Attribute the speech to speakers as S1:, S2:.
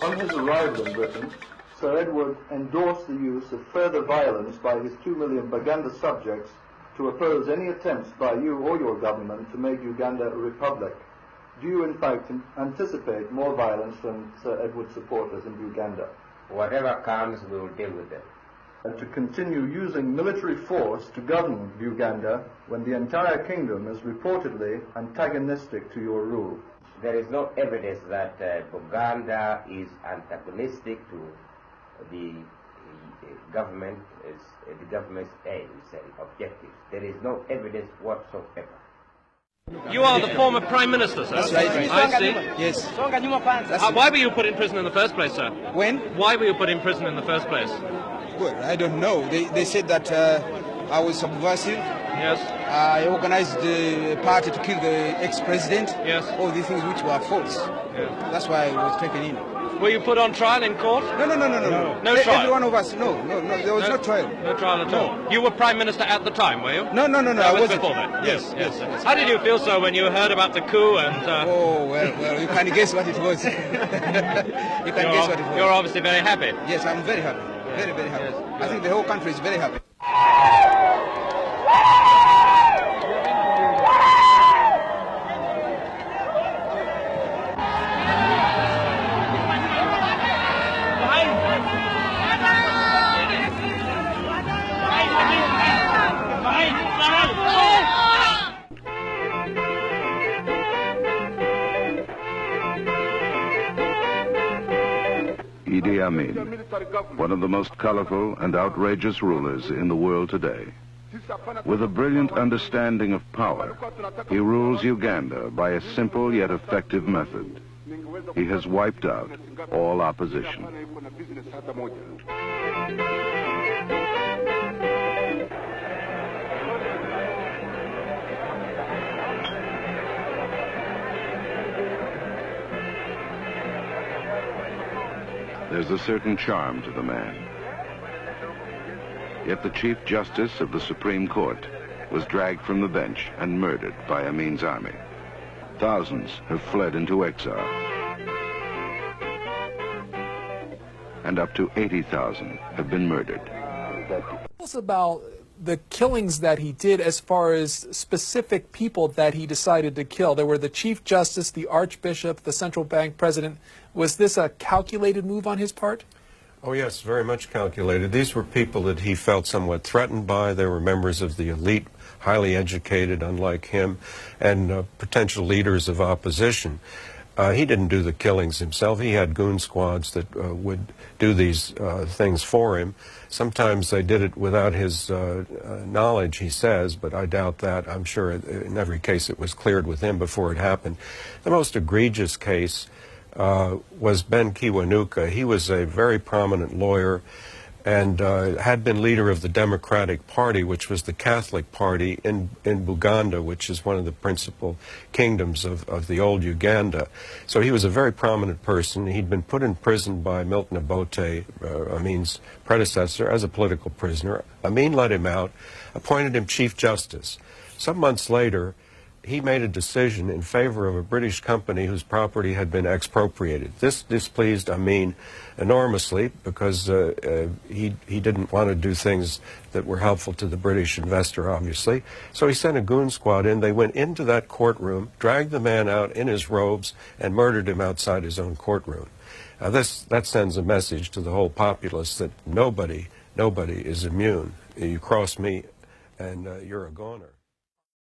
S1: On his arrival in Britain, Sir Edward endorsed the use of further violence by his 2 million Baganda subjects to oppose any attempts by you or your government to make Uganda a republic. Do you in fact anticipate more violence from Sir Edward's supporters in Uganda?
S2: Whatever comes, we will deal with them.
S1: And to continue using military force to govern Uganda when the entire kingdom is reportedly antagonistic to your rule?
S2: There is no evidence that Uganda is antagonistic to the government's aims and objectives. There is no evidence whatsoever.
S3: You are the former Prime Minister, sir?
S4: That's right.
S3: I see.
S4: Yes.
S3: Why were you put in prison in the first place, sir?
S4: When?
S3: Why were you put in prison in the first place?
S4: Well, I don't know. They said that I was subversive.
S3: Yes.
S4: I organized the party to kill the ex-president.
S3: Yes.
S4: All these things which were false.
S3: Yeah.
S4: That's why I was taken in.
S3: Were you put on trial in court?
S4: No.
S3: No trial?
S4: Every one of us, no. There was no trial.
S3: No trial at all? You were Prime Minister at the time, were you?
S4: No.
S3: That
S4: I
S3: was
S4: wasn't.
S3: before that?
S4: Yes.
S3: How did you feel, sir, when you heard about the coup and...
S4: Oh, well, you can guess what it was. Guess what it was.
S3: You're obviously very happy.
S4: Yes, I'm very happy. Very, very happy.
S3: Yes.
S4: I think the whole country is very happy.
S5: Idi Amin, one of the most colorful and outrageous rulers in the world today. With a brilliant understanding of power, he rules Uganda by a simple yet effective method. He has wiped out all opposition. There's a certain charm to the man. Yet the Chief Justice of the Supreme Court was dragged from the bench and murdered by Amin's army. Thousands have fled into exile. and up to 80,000 have been murdered.
S6: Tell us about the killings that he did as far as specific people that he decided to kill. There were the Chief Justice, the Archbishop, the central bank president. Was this a calculated move on his part?
S7: Oh, yes, very much calculated. These were people that he felt somewhat threatened by. They were members of the elite, highly educated, unlike him, and potential leaders of opposition. He didn't do the killings himself. He had goon squads that would do these things for him. Sometimes they did it without his knowledge, he says, but I doubt that. I'm sure in every case it was cleared with him before it happened. The most egregious case was Ben Kiwanuka. He was a very prominent lawyer and had been leader of the Democratic Party, which was the Catholic Party in Uganda, which is one of the principal kingdoms of the old Uganda. So he was a very prominent person. He'd been put in prison by Milton Obote, Amin's predecessor, as a political prisoner. Amin let him out, appointed him Chief Justice. Some months later, he made a decision in favor of a British company whose property had been expropriated. This displeased Amin enormously because he didn't want to do things that were helpful to the British investor, obviously. So he sent a goon squad in. They went into that courtroom, dragged the man out in his robes, and murdered him outside his own courtroom. Now that sends a message to the whole populace that nobody is immune. You cross me and you're a goner.